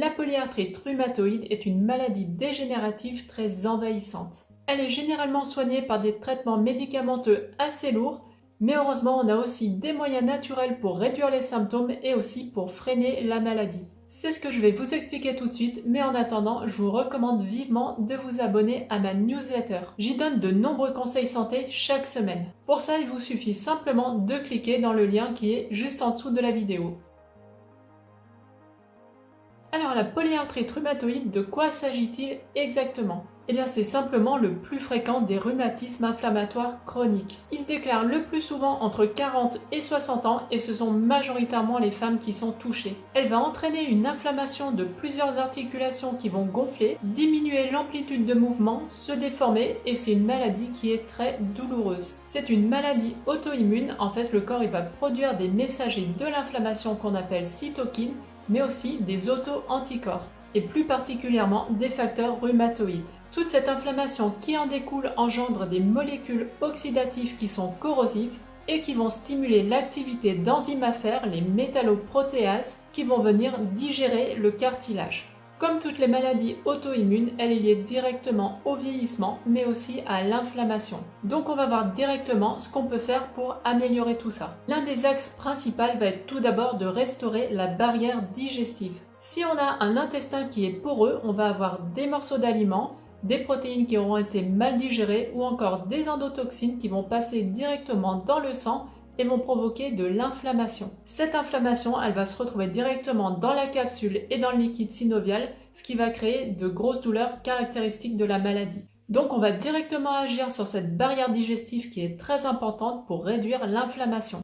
La polyarthrite rhumatoïde est une maladie dégénérative très envahissante. Elle est généralement soignée par des traitements médicamenteux assez lourds, mais heureusement on a aussi des moyens naturels pour réduire les symptômes et aussi pour freiner la maladie. C'est ce que je vais vous expliquer tout de suite, mais en attendant, je vous recommande vivement de vous abonner à ma newsletter. J'y donne de nombreux conseils santé chaque semaine. Pour ça, il vous suffit simplement de cliquer dans le lien qui est juste en dessous de la vidéo. Alors la polyarthrite rhumatoïde, de quoi s'agit-il exactement? Eh bien c'est simplement le plus fréquent des rhumatismes inflammatoires chroniques. Il se déclare le plus souvent entre 40 et 60 ans et ce sont majoritairement les femmes qui sont touchées. Elle va entraîner une inflammation de plusieurs articulations qui vont gonfler, diminuer l'amplitude de mouvement, se déformer et c'est une maladie qui est très douloureuse. C'est une maladie auto-immune, en fait le corps il va produire des messagers de l'inflammation qu'on appelle cytokines, mais aussi des auto-anticorps, et plus particulièrement des facteurs rhumatoïdes. Toute cette inflammation qui en découle engendre des molécules oxydatives qui sont corrosives et qui vont stimuler l'activité d'enzymes à fer, les métalloprotéases, qui vont venir digérer le cartilage. Comme toutes les maladies auto-immunes, elle est liée directement au vieillissement, mais aussi à l'inflammation. Donc on va voir directement ce qu'on peut faire pour améliorer tout ça. L'un des axes principaux va être tout d'abord de restaurer la barrière digestive. Si on a un intestin qui est poreux, on va avoir des morceaux d'aliments, des protéines qui auront été mal digérées ou encore des endotoxines qui vont passer directement dans le sang et vont provoquer de l'inflammation. Cette inflammation, elle va se retrouver directement dans la capsule et dans le liquide synovial, ce qui va créer de grosses douleurs caractéristiques de la maladie. Donc on va directement agir sur cette barrière digestive qui est très importante pour réduire l'inflammation.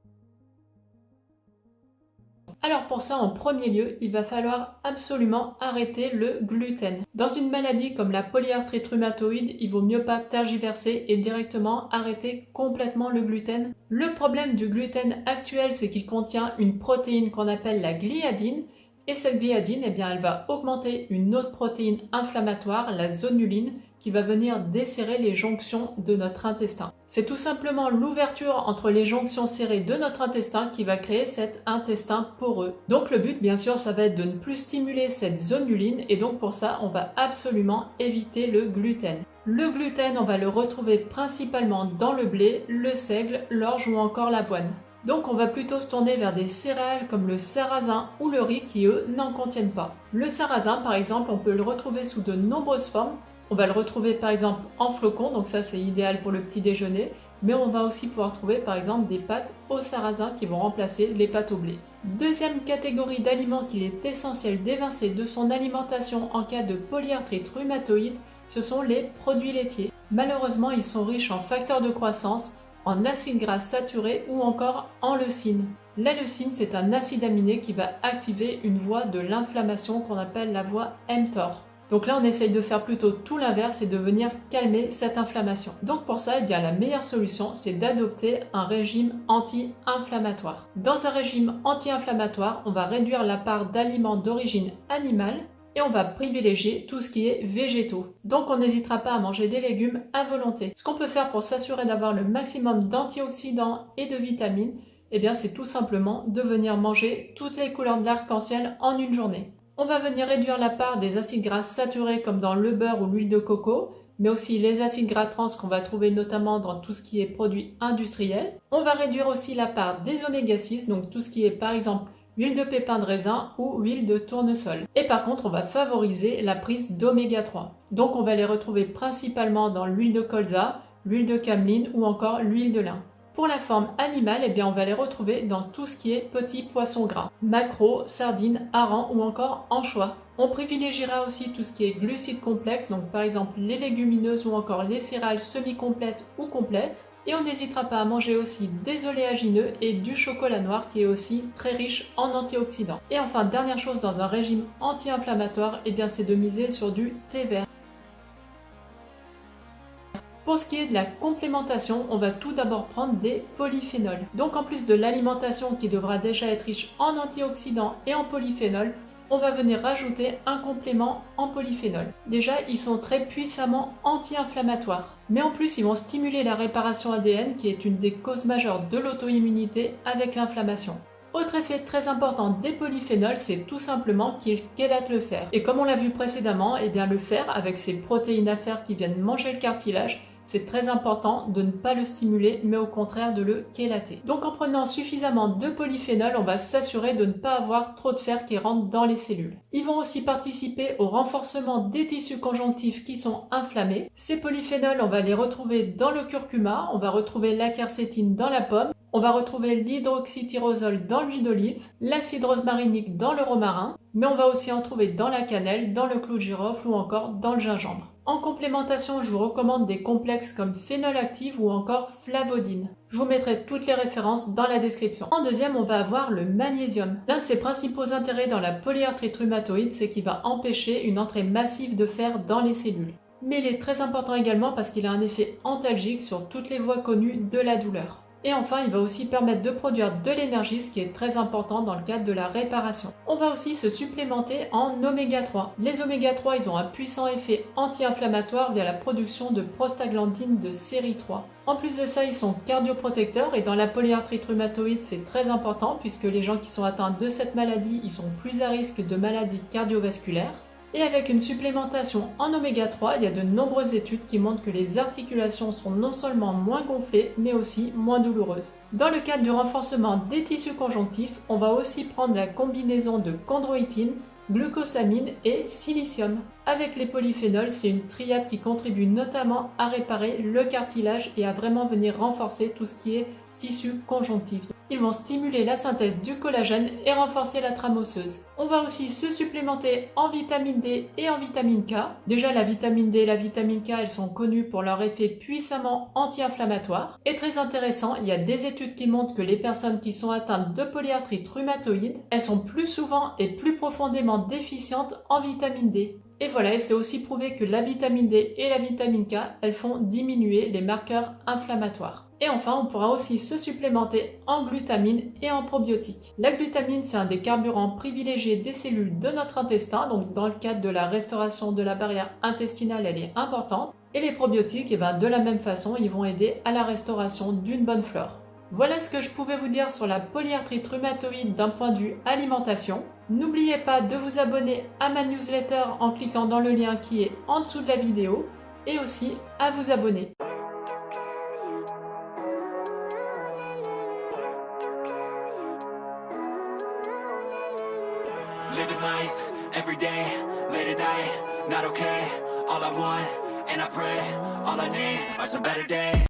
Alors pour ça, en premier lieu, il va falloir absolument arrêter le gluten. Dans une maladie comme la polyarthrite rhumatoïde, il vaut mieux pas tergiverser et directement arrêter complètement le gluten. Le problème du gluten actuel, c'est qu'il contient une protéine qu'on appelle la gliadine. Et cette gliadine, eh bien, elle va augmenter une autre protéine inflammatoire, la zonuline, qui va venir desserrer les jonctions de notre intestin. C'est tout simplement l'ouverture entre les jonctions serrées de notre intestin qui va créer cet intestin poreux. Donc le but, bien sûr, ça va être de ne plus stimuler cette zonuline et donc pour ça, on va absolument éviter le gluten. Le gluten, on va le retrouver principalement dans le blé, le seigle, l'orge ou encore l'avoine. Donc on va plutôt se tourner vers des céréales comme le sarrasin ou le riz qui eux n'en contiennent pas. Le sarrasin par exemple, on peut le retrouver sous de nombreuses formes. On va le retrouver par exemple en flocons, donc ça c'est idéal pour le petit déjeuner, mais on va aussi pouvoir trouver par exemple des pâtes au sarrasin qui vont remplacer les pâtes au blé. Deuxième catégorie d'aliments qu'il est essentiel d'évincer de son alimentation en cas de polyarthrite rhumatoïde, ce sont les produits laitiers. Malheureusement, ils sont riches en facteurs de croissance, en acides gras saturés ou encore en leucine. La leucine, c'est un acide aminé qui va activer une voie de l'inflammation qu'on appelle la voie mTOR. Donc là, on essaye de faire plutôt tout l'inverse et de venir calmer cette inflammation. Donc pour ça, eh bien, la meilleure solution, c'est d'adopter un régime anti-inflammatoire. Dans un régime anti-inflammatoire, on va réduire la part d'aliments d'origine animale et on va privilégier tout ce qui est végétaux. Donc on n'hésitera pas à manger des légumes à volonté. Ce qu'on peut faire pour s'assurer d'avoir le maximum d'antioxydants et de vitamines, eh bien c'est tout simplement de venir manger toutes les couleurs de l'arc-en-ciel en une journée. On va venir réduire la part des acides gras saturés comme dans le beurre ou l'huile de coco, mais aussi les acides gras trans qu'on va trouver notamment dans tout ce qui est produits industriels. On va réduire aussi la part des oméga 6, donc tout ce qui est par exemple huile de pépin de raisin ou huile de tournesol. Et par contre, on va favoriser la prise d'oméga 3. Donc on va les retrouver principalement dans l'huile de colza, l'huile de cameline ou encore l'huile de lin. Pour la forme animale, eh bien, on va les retrouver dans tout ce qui est petits poissons gras, maquereaux, sardines, harengs ou encore anchois. On privilégiera aussi tout ce qui est glucides complexes, donc par exemple les légumineuses ou encore les céréales semi-complètes ou complètes. Et on n'hésitera pas à manger aussi des oléagineux et du chocolat noir qui est aussi très riche en antioxydants. Et enfin, dernière chose dans un régime anti-inflammatoire, eh bien, c'est de miser sur du thé vert. Pour ce qui est de la complémentation, on va tout d'abord prendre des polyphénols. Donc en plus de l'alimentation qui devra déjà être riche en antioxydants et en polyphénols, on va venir rajouter un complément en polyphénol. Déjà, ils sont très puissamment anti-inflammatoires. Mais en plus, ils vont stimuler la réparation ADN qui est une des causes majeures de l'auto-immunité avec l'inflammation. Autre effet très important des polyphénols, c'est tout simplement qu'ils chélatent le fer. Et comme on l'a vu précédemment, eh bien le fer, avec ses protéines à fer qui viennent manger le cartilage, c'est très important de ne pas le stimuler, mais au contraire de le chélater. Donc en prenant suffisamment de polyphénol, on va s'assurer de ne pas avoir trop de fer qui rentre dans les cellules. Ils vont aussi participer au renforcement des tissus conjonctifs qui sont inflammés. Ces polyphénols, on va les retrouver dans le curcuma, on va retrouver la quercétine dans la pomme, on va retrouver l'hydroxytyrosol dans l'huile d'olive, l'acide rosmarinique dans le romarin, mais on va aussi en trouver dans la cannelle, dans le clou de girofle ou encore dans le gingembre. En complémentation, je vous recommande des complexes comme Phénolactive ou encore Flavodine. Je vous mettrai toutes les références dans la description. En deuxième, on va avoir le magnésium. L'un de ses principaux intérêts dans la polyarthrite rhumatoïde, c'est qu'il va empêcher une entrée massive de fer dans les cellules. Mais il est très important également parce qu'il a un effet antalgique sur toutes les voies connues de la douleur. Et enfin, il va aussi permettre de produire de l'énergie, ce qui est très important dans le cadre de la réparation. On va aussi se supplémenter en oméga 3. Les oméga 3, ils ont un puissant effet anti-inflammatoire via la production de prostaglandine de série 3. En plus de ça, ils sont cardioprotecteurs et dans la polyarthrite rhumatoïde, c'est très important puisque les gens qui sont atteints de cette maladie, ils sont plus à risque de maladies cardiovasculaires. Et avec une supplémentation en oméga 3, il y a de nombreuses études qui montrent que les articulations sont non seulement moins gonflées, mais aussi moins douloureuses. Dans le cadre du renforcement des tissus conjonctifs, on va aussi prendre la combinaison de chondroïtine, glucosamine et silicium. Avec les polyphénols, c'est une triade qui contribue notamment à réparer le cartilage et à vraiment venir renforcer tout ce qui est tissu conjonctif. Ils vont stimuler la synthèse du collagène et renforcer la trame osseuse. On va aussi se supplémenter en vitamine D et en vitamine K. Déjà, la vitamine D et la vitamine K, elles sont connues pour leur effet puissamment anti-inflammatoire. Et très intéressant, il y a des études qui montrent que les personnes qui sont atteintes de polyarthrite rhumatoïde, elles sont plus souvent et plus profondément déficientes en vitamine D. Et voilà, c'est aussi prouvé que la vitamine D et la vitamine K, elles font diminuer les marqueurs inflammatoires. Et enfin, on pourra aussi se supplémenter en glutamine et en probiotiques. La glutamine, c'est un des carburants privilégiés des cellules de notre intestin, donc dans le cadre de la restauration de la barrière intestinale, elle est importante. Et les probiotiques, de la même façon, ils vont aider à la restauration d'une bonne flore. Voilà ce que je pouvais vous dire sur la polyarthrite rhumatoïde d'un point de vue alimentation. N'oubliez pas de vous abonner à ma newsletter en cliquant dans le lien qui est en dessous de la vidéo et aussi à vous abonner. Living life, every day, late at night, not okay. All I want, and I pray, all I need are some better days.